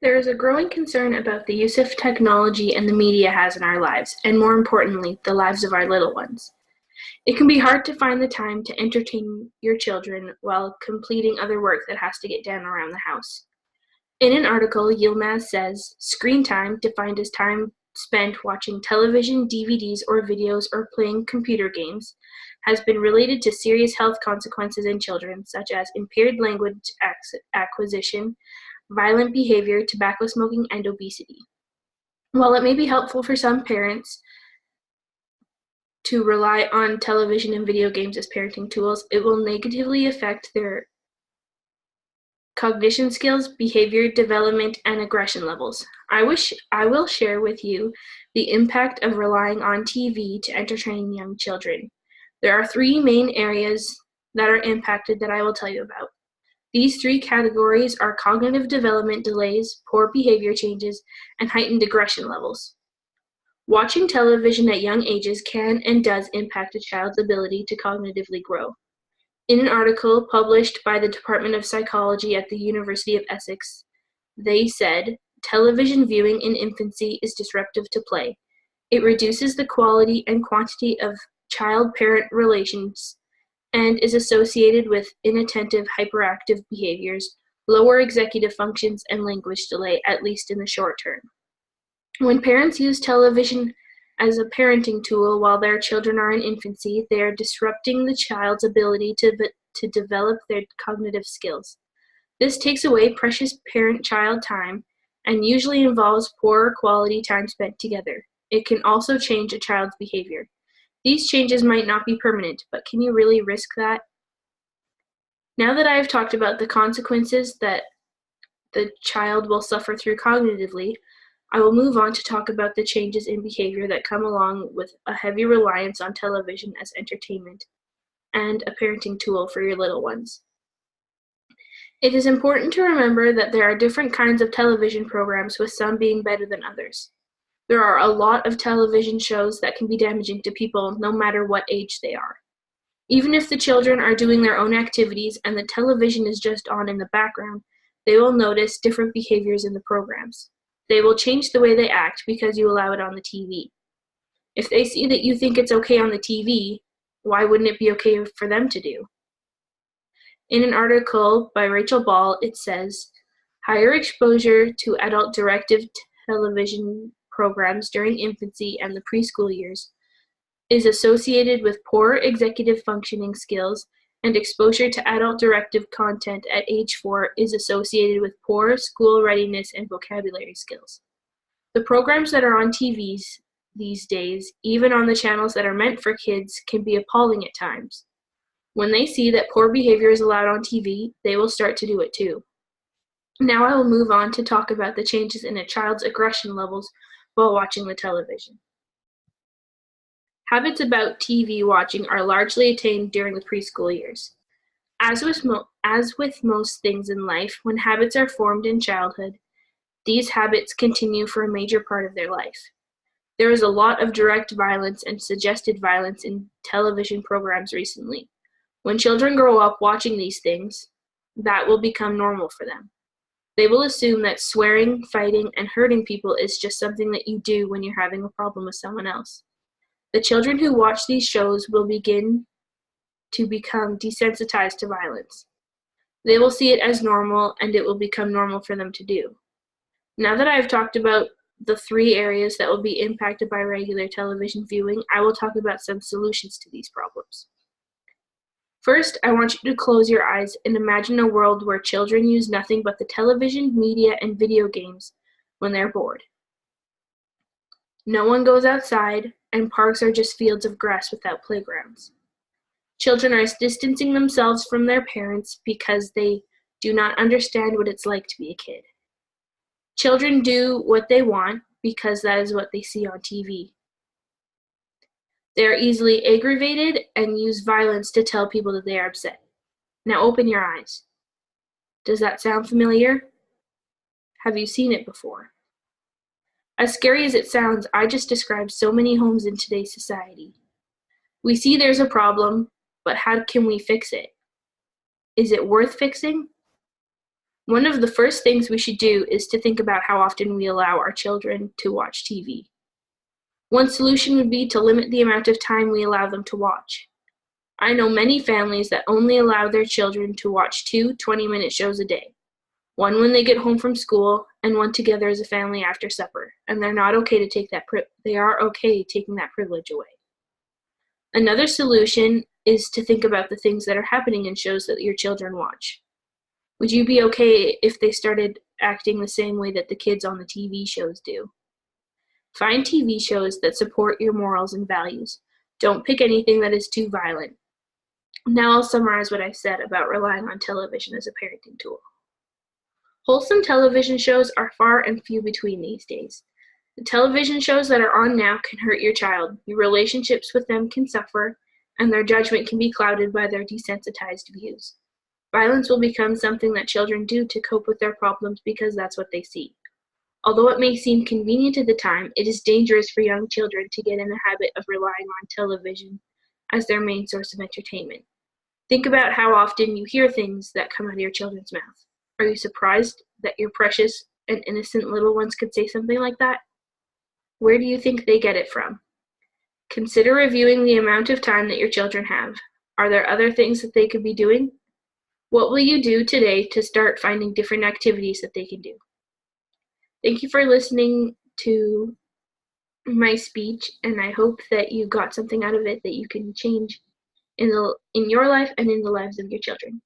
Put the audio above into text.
There is a growing concern about the use of technology and the media has in our lives, and more importantly, the lives of our little ones. It can be hard to find the time to entertain your children while completing other work that has to get done around the house. In an article, Yilmaz says, screen time, defined as time spent watching television, DVDs, or videos or playing computer games, has been related to serious health consequences in children, such as impaired language acquisition, violent behavior, tobacco smoking, and obesity. While it may be helpful for some parents to rely on television and video games as parenting tools, it will negatively affect their cognition skills, behavior development, and aggression levels. I will share with you the impact of relying on TV to entertain young children. There are three main areas that are impacted that I will tell you about. These three categories are cognitive development delays, poor behavior changes, and heightened aggression levels. Watching television at young ages can and does impact a child's ability to cognitively grow. In an article published by the Department of Psychology at the University of Essex, they said, television viewing in infancy is disruptive to play. It reduces the quality and quantity of child-parent relations and is associated with inattentive, hyperactive behaviors, lower executive functions, and language delay, at least in the short term. When parents use television as a parenting tool while their children are in infancy, they are disrupting the child's ability to develop their cognitive skills. This takes away precious parent-child time and usually involves poor quality time spent together. It can also change a child's behavior. These changes might not be permanent, but can you really risk that? Now that I have talked about the consequences that the child will suffer through cognitively, I will move on to talk about the changes in behavior that come along with a heavy reliance on television as entertainment and a parenting tool for your little ones. It is important to remember that there are different kinds of television programs, with some being better than others. There are a lot of television shows that can be damaging to people no matter what age they are. Even if the children are doing their own activities and the television is just on in the background, they will notice different behaviors in the programs. They will change the way they act because you allow it on the TV. If they see that you think it's okay on the TV, why wouldn't it be okay for them to do? In an article by Rachel Ball, it says, higher exposure to adult directive television programs during infancy and the preschool years is associated with poor executive functioning skills, and exposure to adult directive content at age 4 is associated with poor school readiness and vocabulary skills. The programs that are on TVs these days, even on the channels that are meant for kids, can be appalling at times. When they see that poor behavior is allowed on TV, they will start to do it too. Now I will move on to talk about the changes in a child's aggression levels while watching the television. Habits about TV watching are largely attained during the preschool years. As with most things in life, when habits are formed in childhood, these habits continue for a major part of their life. There is a lot of direct violence and suggested violence in television programs recently. When children grow up watching these things, that will become normal for them. They will assume that swearing, fighting, and hurting people is just something that you do when you're having a problem with someone else. The children who watch these shows will begin to become desensitized to violence. They will see it as normal, and it will become normal for them to do. Now that I have talked about the three areas that will be impacted by regular television viewing, I will talk about some solutions to these problems. First, I want you to close your eyes and imagine a world where children use nothing but the television, media, and video games when they're bored. No one goes outside, and parks are just fields of grass without playgrounds. Children are distancing themselves from their parents because they do not understand what it's like to be a kid. Children do what they want because that is what they see on TV. They are easily aggravated and use violence to tell people that they are upset. Now open your eyes. Does that sound familiar? Have you seen it before? As scary as it sounds, I just described so many homes in today's society. We see there's a problem, but how can we fix it? Is it worth fixing? One of the first things we should do is to think about how often we allow our children to watch TV. One solution would be to limit the amount of time we allow them to watch. I know many families that only allow their children to watch 2 20-minute shows a day, one when they get home from school and one together as a family after supper, and they are okay taking that privilege away. Another solution is to think about the things that are happening in shows that your children watch. Would you be okay if they started acting the same way that the kids on the TV shows do? Find TV shows that support your morals and values. Don't pick anything that is too violent. Now I'll summarize what I said about relying on television as a parenting tool. Wholesome television shows are far and few between these days. The television shows that are on now can hurt your child. Your relationships with them can suffer, and their judgment can be clouded by their desensitized views. Violence will become something that children do to cope with their problems because that's what they see. Although it may seem convenient at the time, it is dangerous for young children to get in the habit of relying on television as their main source of entertainment. Think about how often you hear things that come out of your children's mouth. Are you surprised that your precious and innocent little ones could say something like that? Where do you think they get it from? Consider reviewing the amount of time that your children have. Are there other things that they could be doing? What will you do today to start finding different activities that they can do? Thank you for listening to my speech, and I hope that you got something out of it that you can change in your life and in the lives of your children.